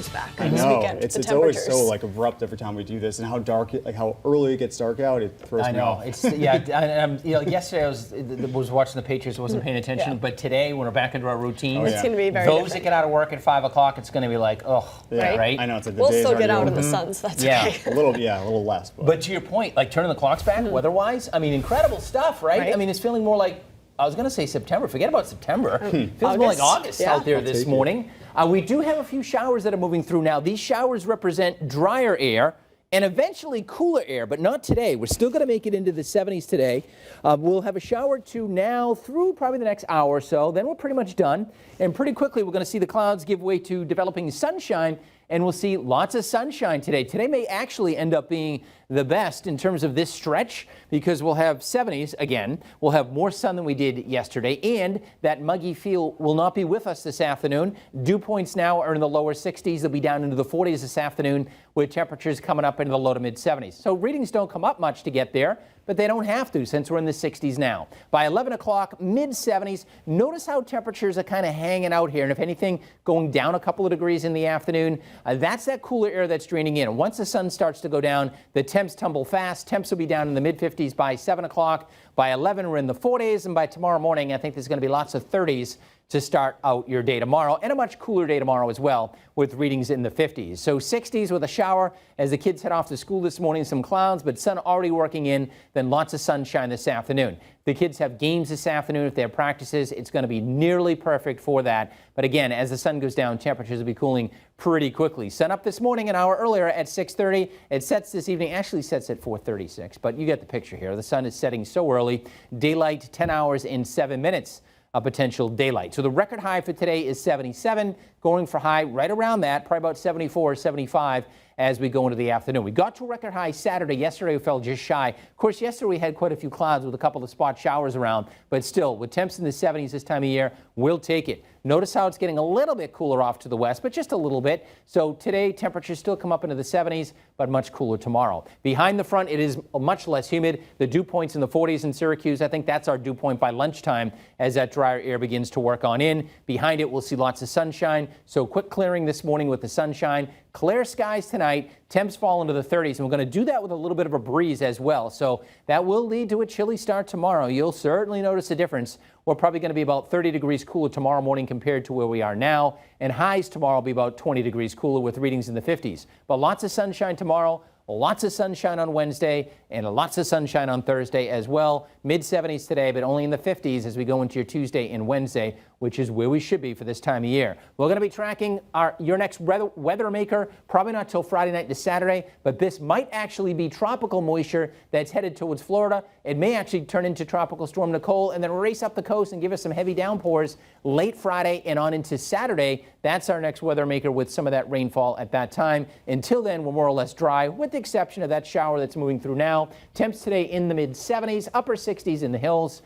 back I this know. weekend. It's always so like abrupt every time we do this, and how dark, like how early it gets dark out. It throws I me know. off. It's yesterday I was watching the Patriots, wasn't paying attention, but today when we're back into our routine, It's going to be very those different. that get out of work at 5 o'clock, it's going to be like, oh, Yeah. right? I know. It's like the We'll days still get already out in over. the sun, so that's Yeah. okay. a little less. But to your point, like turning the clocks back weather-wise, I mean, incredible stuff, right? Right. I mean, it's feeling more like, I was going to say September. Forget about September. Feels more like August. August Yeah. out there I'll this take it. morning. We do have a few showers that are moving through now. These showers represent drier air and eventually cooler air, but not today. We're still going to make it into the 70s today. We'll have a shower or two now through probably the next hour or so. Then we're pretty much done. And pretty quickly, we're going to see the clouds give way to developing sunshine, and we'll see lots of sunshine today. Today may actually end up being the best in terms of this stretch because we'll have 70s again. We'll have more sun than we did yesterday, and that muggy feel will not be with us this afternoon. Dew points now are in the lower 60s. They'll be down into the 40s this afternoon with temperatures coming up into the low to mid 70s. So readings don't come up much to get there, but they don't have to since we're in the 60s now. By 11 o'clock, mid 70s. Notice how temperatures are kind of hanging out here, and if anything, going down a couple of degrees in the afternoon. That's that cooler air that's draining in. And once the sun starts to go down, the temps tumble fast. Temps will be down in the mid 50s by 7 o'clock. By 11, we're in the 40s, and by tomorrow morning, I think there's going to be lots of 30s to start out your day tomorrow, and a much cooler day tomorrow as well with readings in the 50s. So 60s with a shower as the kids head off to school this morning, some clouds, but sun already working in, then lots of sunshine this afternoon. The kids have games this afternoon. If they have practices, it's going to be nearly perfect for that. But again, as the sun goes down, temperatures will be cooling pretty quickly. Sun up this morning an hour earlier at 6:30. It sets this evening, actually sets at 4:36, but you get the picture here. The sun is setting so early. Daylight 10 hours and 7 minutes. A potential daylight. So the record high for today is 77, going for high right around that, probably about 74 or 75 as we go into the afternoon. We got to a record high Saturday. Yesterday we fell just shy. Of course, yesterday we had quite a few clouds with a couple of spot showers around, but still, with temps in the 70s this time of year, we'll take it. Notice how it's getting a little bit cooler off to the west, but just a little bit. So today, temperatures still come up into the 70s, but much cooler tomorrow. Behind the front, it is much less humid. The dew point's in the 40s in Syracuse. I think that's our dew point by lunchtime as that drier air begins to work on in. Behind it, we'll see lots of sunshine. So quick clearing this morning with the sunshine. Clear skies tonight. Temps fall into the 30s, and we're going to do that with a little bit of a breeze as well. So that will lead to a chilly start tomorrow. You'll certainly notice a difference. We're probably going to be about 30 degrees cooler tomorrow morning compared to where we are now, and highs tomorrow will be about 20 degrees cooler with readings in the 50s. But lots of sunshine tomorrow, lots of sunshine on Wednesday, and lots of sunshine on Thursday as well. Mid 70s today, but only in the 50s as we go into your Tuesday and Wednesday, which is where we should be for this time of year. We're going to be tracking your next weather maker, probably not till Friday night to Saturday, but this might actually be tropical moisture that's headed towards Florida. It may actually turn into Tropical Storm Nicole and then race up the coast and give us some heavy downpours late Friday and on into Saturday. That's our next weather maker with some of that rainfall at that time. Until then, we're more or less dry, with the exception of that shower that's moving through now. Temps today in the mid 70s, upper 60s in the hills.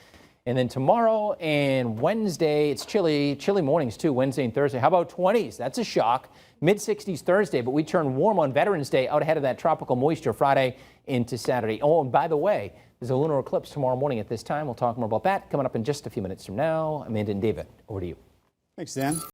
And then tomorrow and Wednesday, it's chilly mornings too, Wednesday and Thursday. How about 20s? That's a shock. Mid 60s Thursday, but we turn warm on Veterans Day out ahead of that tropical moisture Friday into Saturday. Oh, and by the way, there's a lunar eclipse tomorrow morning at this time. We'll talk more about that coming up in just a few minutes from now. Amanda and David, over to you. Thanks, Dan.